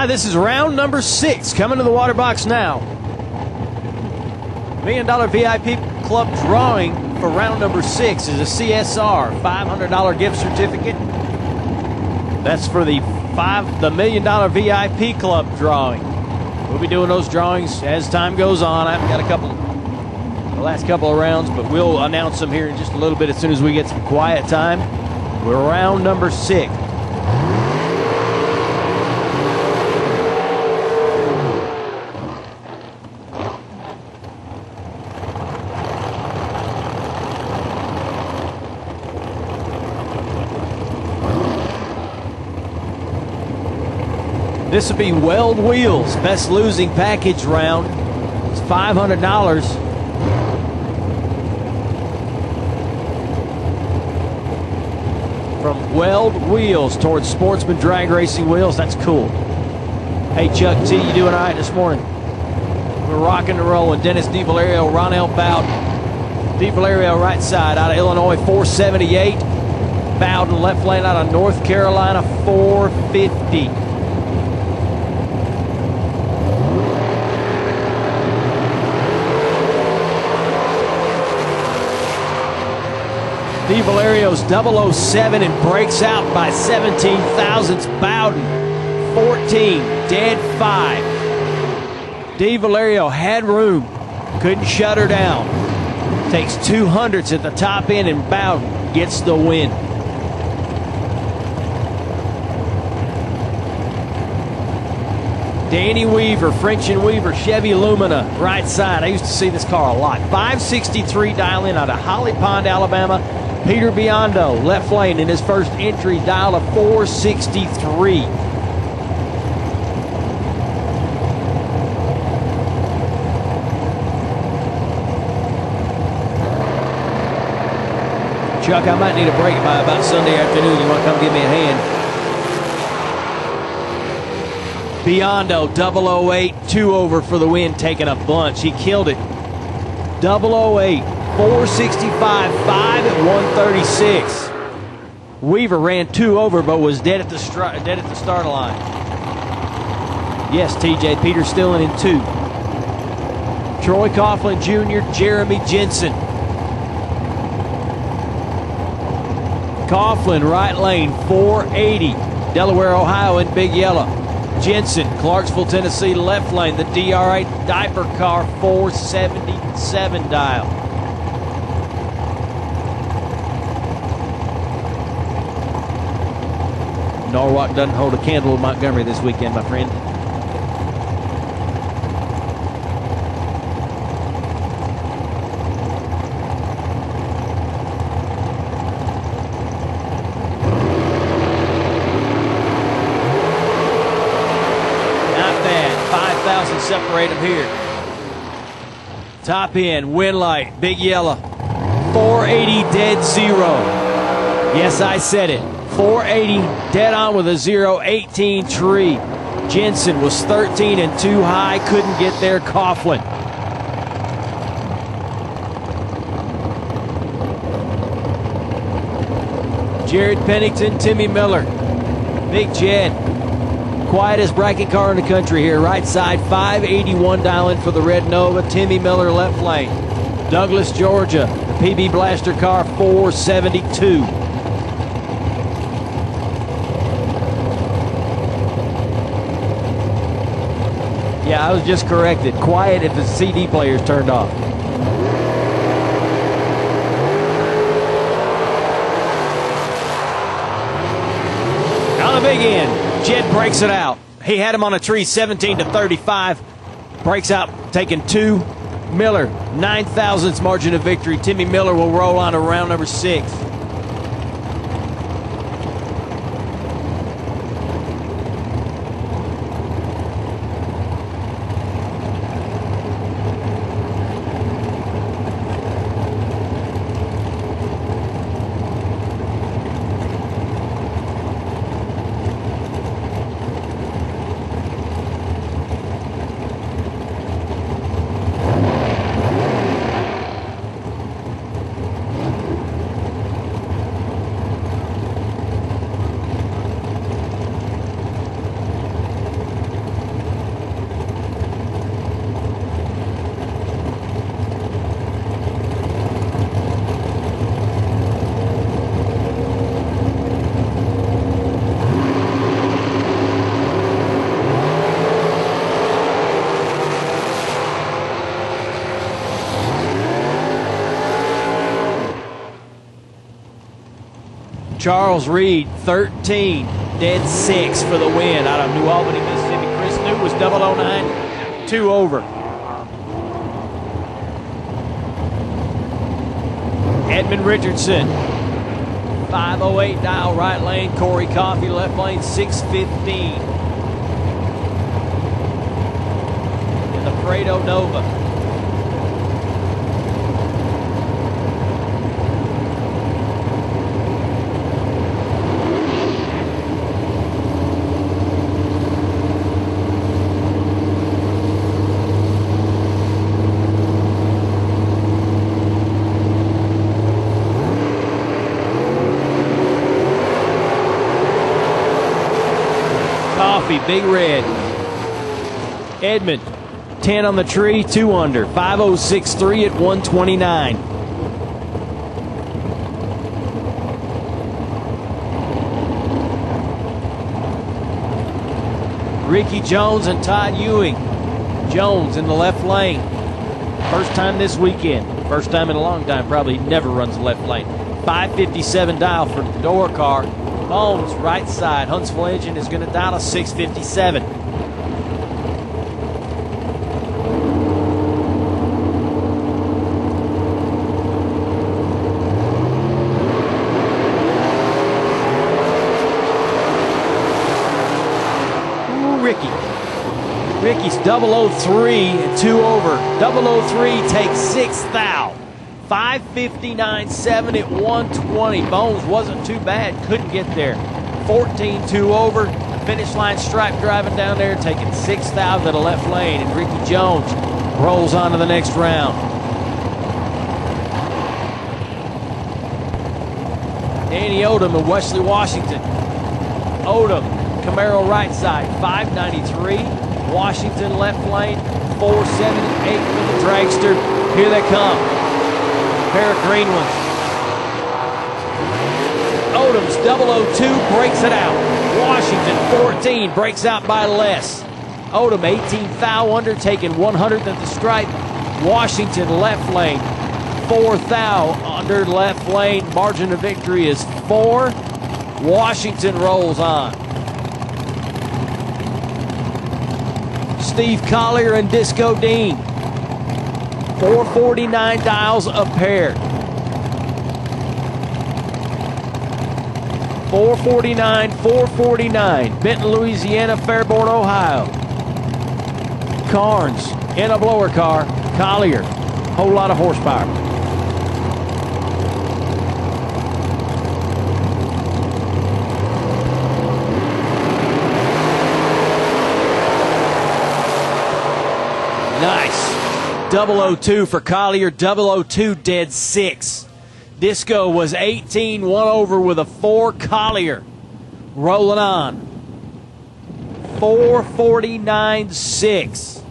This is round number 6. Coming to the water box now. $1 Million VIP Club drawing for round number 6 is a CSR $500 gift certificate. That's for the $1 Million VIP Club drawing. We'll be doing those drawings as time goes on. I've got the last couple of rounds, but we'll announce them here in just a little bit as soon as we get some quiet time. We're round number 6. This will be Weld Wheels, best losing package round. It's $500. From Weld Wheels towards Sportsman Drag Racing Wheels. That's cool. Hey, Chuck T, you doing all right this morning? We're rocking and rolling. Dennis DiValerio, Ronell Bowden. DiValerio right side out of Illinois, 478. Bowden left lane out of North Carolina, 450. DiValerio's 007 and breaks out by 17 thousandths. Bowden, 14, dead 5. DiValerio had room, couldn't shut her down. Takes 200ths at the top end, and Bowden gets the win. Danny Weaver, French and Weaver, Chevy Lumina, right side. I used to see this car a lot. 563 dial in out of Holly Pond, Alabama. Peter Biondo, left lane in his first entry, dial of 463. Chuck, I might need a break by about Sunday afternoon. You want to come give me a hand? Biondo, 008, 2 over for the win, taking a bunch. He killed it. 008. 465, 5 at 136. Weaver ran 2 over, but was dead at the start line. Yes, TJ, Peter still in 2. Troy Coughlin Jr., Jeremy Jensen. Coughlin, right lane, 480. Delaware, Ohio in Big Yellow. Jensen, Clarksville, Tennessee, left lane. The DR8 diaper car, 477 dial. Norwalk doesn't hold a candle with Montgomery this weekend, my friend. Not bad. 5,000 separate them here. Top end, win light, Big Yellow. 480 dead 0. Yes, I said it. 480 dead on with a 0, 18 tree. Jensen was 13 and 2 high, couldn't get there. Coughlin. Jared Pennington, Timmy Miller. Big Jed. Quietest bracket car in the country here. Right side, 581 dialing for the Red Nova. Timmy Miller left lane. Douglas, Georgia. The PB Blaster car, 472. Yeah, I was just corrected. Quiet if the CD player's turned off. On the big end, Jed breaks it out. He had him on a tree, 17 to 35. Breaks out, taking 2. Miller, 9 thousandths margin of victory. Timmy Miller will roll on to round number 6. Charles Reed, 13, dead 6 for the win out of New Albany, Mississippi. Chris New was 009, 2 over. Edmund Richardson, 508 dial right lane. Corey Coffey, left lane, 615. In the Prado Nova. Big Red. Edmund, 10 on the tree, 2 under. 506.3 at 129. Ricky Jones and Todd Ewing. Jones in the left lane. First time this weekend. First time in a long time. Probably never runs the left lane. 557 dial for the door car. Bones, right side. Huntsville engine is going to dial a 657. Ooh, Ricky. Ricky's 003 and 2 over. 003 takes 6th thou. 559.7 at 120. Bones wasn't too bad, couldn't get there. 14-2 over. Finish line stripe driving down there, taking 6th out to the left lane. And Ricky Jones rolls on to the next round. Danny Odom and Wesley Washington. Odom, Camaro right side, 593. Washington left lane, 478 for the dragster. Here they come. Pair of green ones. Odom's 002 breaks it out. Washington 14 breaks out by less. Odom 18 thou under, taking 100th at the stripe. Washington left lane 4 thou under left lane. Margin of victory is 4. Washington rolls on. Steve Collier and Disco Dean. 449 dials a pair. 449, 449. Benton, Louisiana, Fairborn, Ohio. Carnes in a blower car. Collier, whole lot of horsepower. Nice. 002 for Collier, 002 dead 6. Disco was 18, 1 over with a 4. Collier rolling on. 449.6.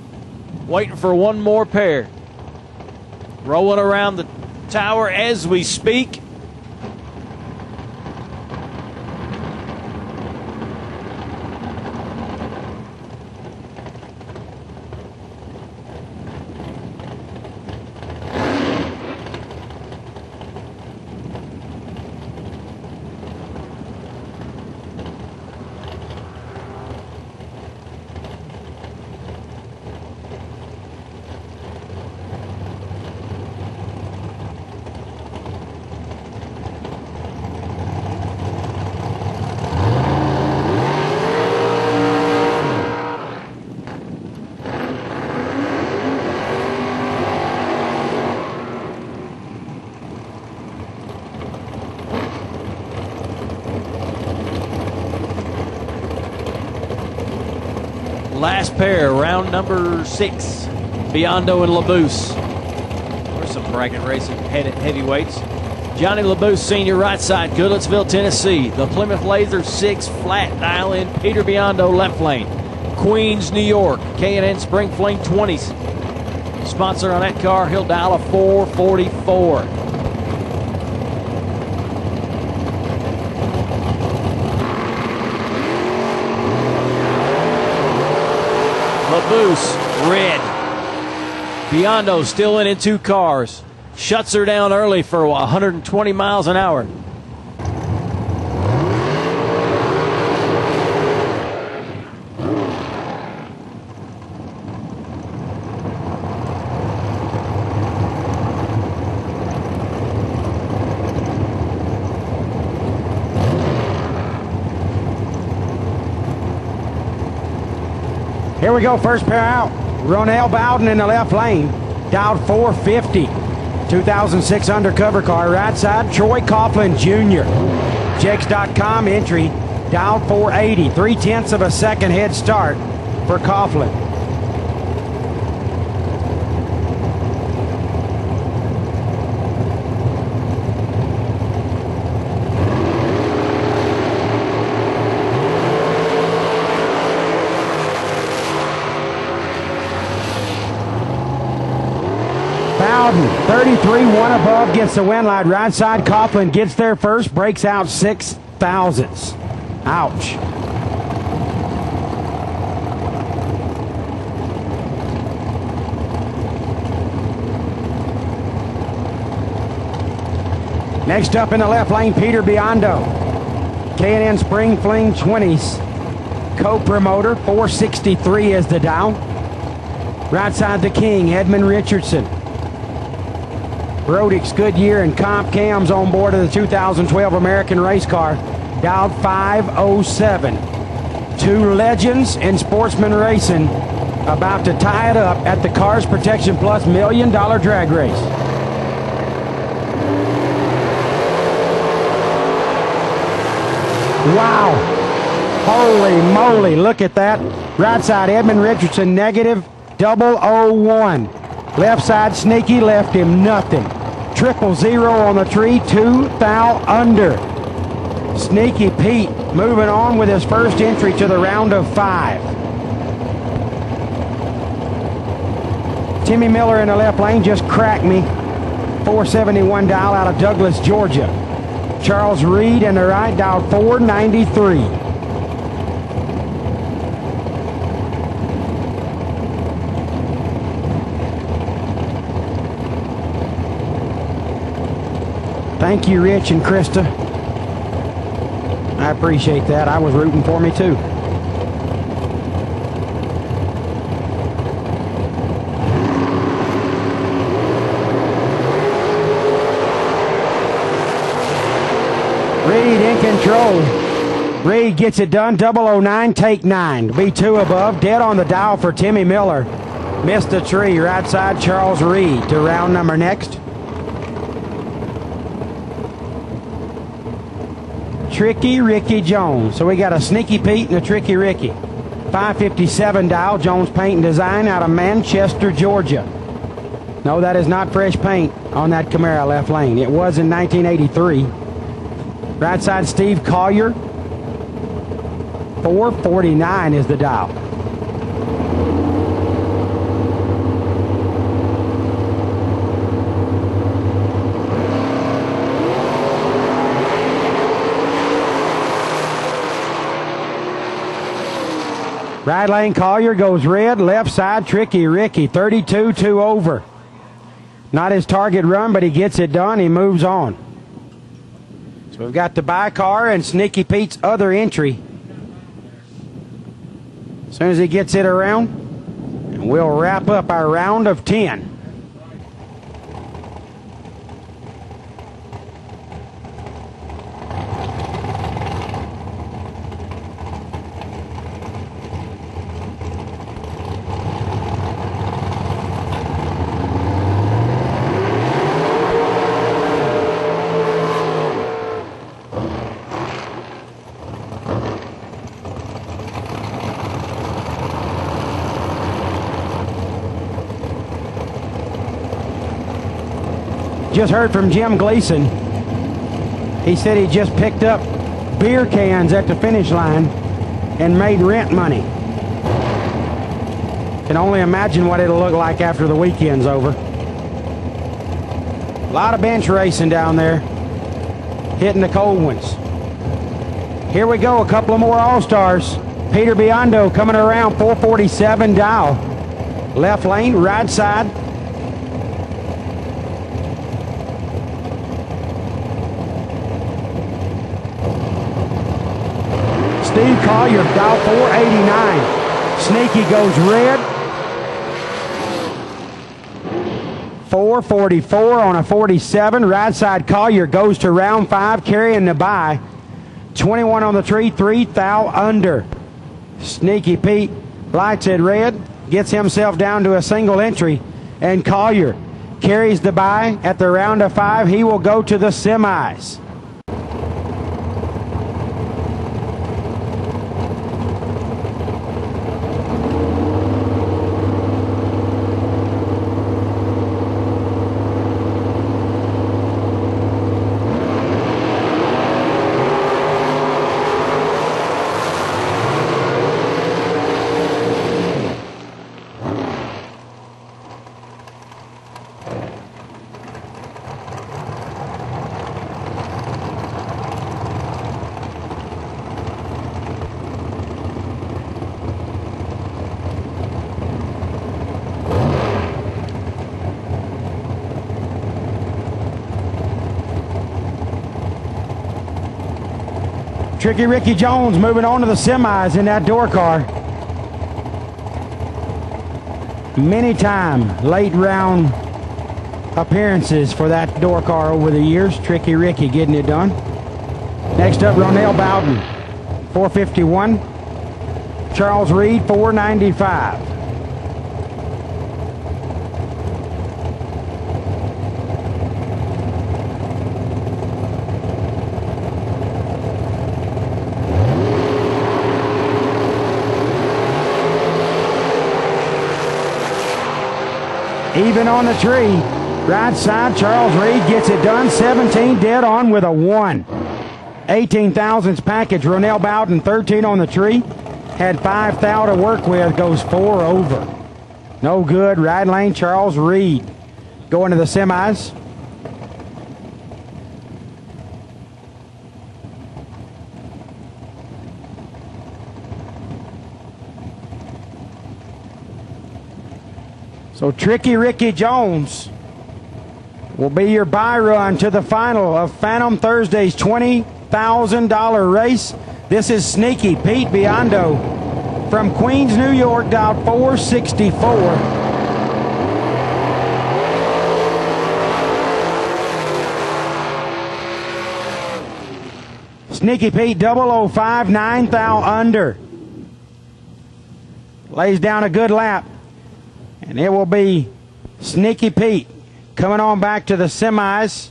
Waiting for one more pair. Rolling around the tower as we speak. Last pair, round number 6. Biondo and LaBouse. There's some bracket racing heavyweights. Johnny LaBouse, senior, right side, Goodlettsville, Tennessee. The Plymouth Laser 6 flat dial in. Peter Biondo, left lane. Queens, New York. K&N Spring Fling 20s. Sponsor on that car, he'll dial a 444. LaBouse, red. Biondo still in 2 cars. Shuts her down early for 120 miles an hour. Here we go, first pair out. Ronell Bowden in the left lane, dialed 450. 2006 undercover car, right side, Troy Coughlin Jr. Jakes.com entry, dialed 480. 3/10 of a second head start for Coughlin. Bowden, 33, one above, gets the win light. Right side, Coughlin gets there first, breaks out 6 thousandths. Ouch. Next up in the left lane, Peter Biondo. K&N Spring Fling 20s. Co-promoter, 463 is the dial. Right side, the king, Edmund Richardson. Brodix, Goodyear, and Comp Cams on board of the 2012 American race car, dialed 507. Two legends in sportsman racing about to tie it up at the C.A.R.S Protection Plus $1 Million drag race. Wow. Holy moly, look at that. Right side, Edmund Richardson, negative 001. Left side, Sneaky left him nothing. 000 on the tree, 2 thou under. Sneaky Pete moving on with his first entry to the round of 5. Timmy Miller in the left lane just cracked me. 471 dial out of Douglas, Georgia. Charles Reed in the right, dial 493. Thank you, Rich and Krista. I appreciate that. I was rooting for me too. Reed in control. Reed gets it done. 009, take 9. Be 2 above. Dead on the dial for Timmy Miller. Missed the tree. Right side, Charles Reed to round number next. Tricky Ricky Jones. So we got a Sneaky Pete and a Tricky Ricky. 557 dial, Jones Paint and Design out of Manchester, Georgia. No, that is not fresh paint on that Camaro left lane. It was in 1983. Right side, Steve Collier. 449 is the dial. Right lane, Collier goes red. Left side, Tricky Ricky. 32, 2 over. Not his target run, but he gets it done. He moves on. So we've got the bi-car and Sneaky Pete's other entry. As soon as he gets it around, and we'll wrap up our round of 10. Just heard from Jim Gleason. He said he just picked up beer cans at the finish line and made rent money. Can only imagine what it'll look like after the weekend's over. A lot of bench racing down there, hitting the cold ones. Here we go, a couple of more All-Stars. Peter Biondo coming around, 447 dial. Left lane, right side. Steve Collier, dial 489. Sneaky goes red. 444 on a 47. Right side, Collier goes to round 5, carrying the bye. 21 on the tree, 3 thou under. Sneaky Pete Lights at red, gets himself down to a single entry, and Collier carries the bye at the round of 5. He will go to the semis. Tricky Ricky Jones moving on to the semis in that door car. Many time late round appearances for that door car over the years. Tricky Ricky getting it done. Next up, Ronell Bowden, 451. Charles Reed, 495. Even on the tree, right side, Charles Reed gets it done. 17 dead on with a 1. 18 thousandths package. Ronell Bowden, 13 on the tree. Had 5 thou to work with, goes 4 over. No good. Right lane, Charles Reed going to the semis. So Tricky Ricky Jones will be your bye run to the final of Phantom Thursday's $20,000 race. This is Sneaky Pete Biondo from Queens, New York, dialed 464. Sneaky Pete 005, 9 thou under. Lays down a good lap. And it will be Sneaky Pete coming on back to the semis.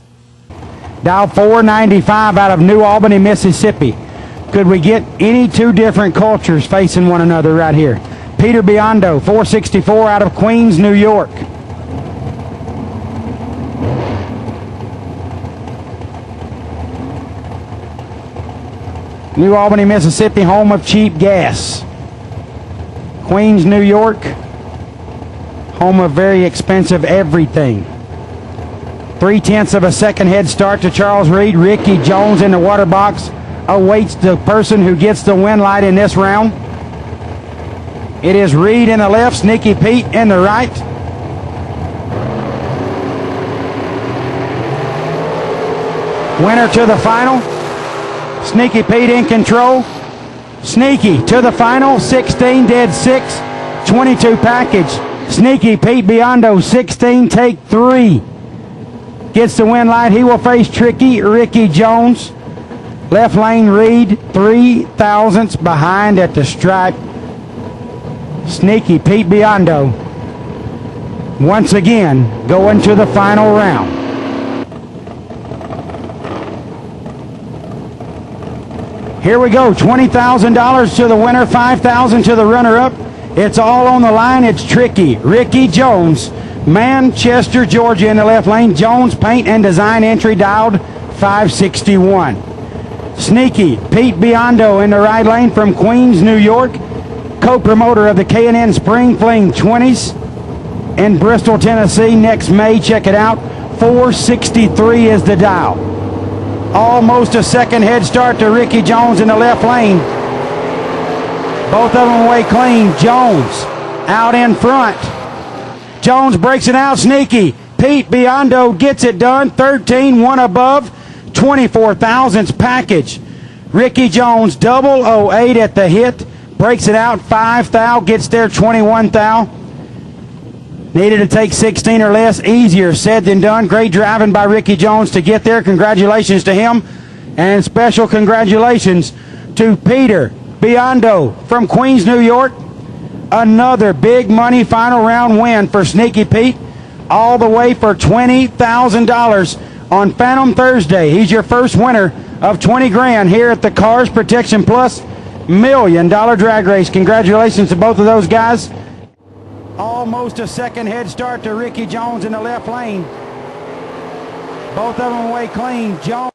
Dial 495 out of New Albany, Mississippi. Could we get any two different cultures facing one another right here? Peter Biondo, 464 out of Queens, New York. New Albany, Mississippi, home of cheap gas. Queens, New York, home of very expensive everything. 0.3 of a second head start to Charles Reed. Ricky Jones in the water box awaits the person who gets the win light in this round. It is Reed in the left, Sneaky Pete in the right. Winner to the final. Sneaky Pete in control. Sneaky to the final, 16 dead 6, 22 package. Sneaky Pete Biondo, 16, take 3. Gets the win light. He will face Tricky Ricky Jones. Left lane Reed, 3 thousandths behind at the stripe. Sneaky Pete Biondo once again going to the final round. Here we go, $20,000 to the winner, $5,000 to the runner-up. It's all on the line. It's Tricky Ricky Jones, Manchester, Georgia in the left lane. Jones Paint and Design entry dialed 561. Sneaky Pete Biondo in the right lane from Queens, New York. Co-promoter of the K&N Spring Fling 20s in Bristol, Tennessee next May. Check it out. 463 is the dial. Almost a second head start to Ricky Jones in the left lane. Both of them away clean. Jones out in front. Jones breaks it out. Sneaky Pete Biondo gets it done. 13, 1 above. 24 thousandths package. Ricky Jones 008 at the hit. Breaks it out. 5 thou. Gets there 21 thou. Needed to take 16 or less. Easier said than done. Great driving by Ricky Jones to get there. Congratulations to him. And special congratulations to Peter Biondo from Queens, New York. Another big money final round win for Sneaky Pete. All the way for $20,000 on Phantom Thursday. He's your first winner of 20 grand here at the C.A.R.S Protection Plus $1 million drag race. Congratulations to both of those guys. Almost a second head start to Ricky Jones in the left lane. Both of them away clean. Jones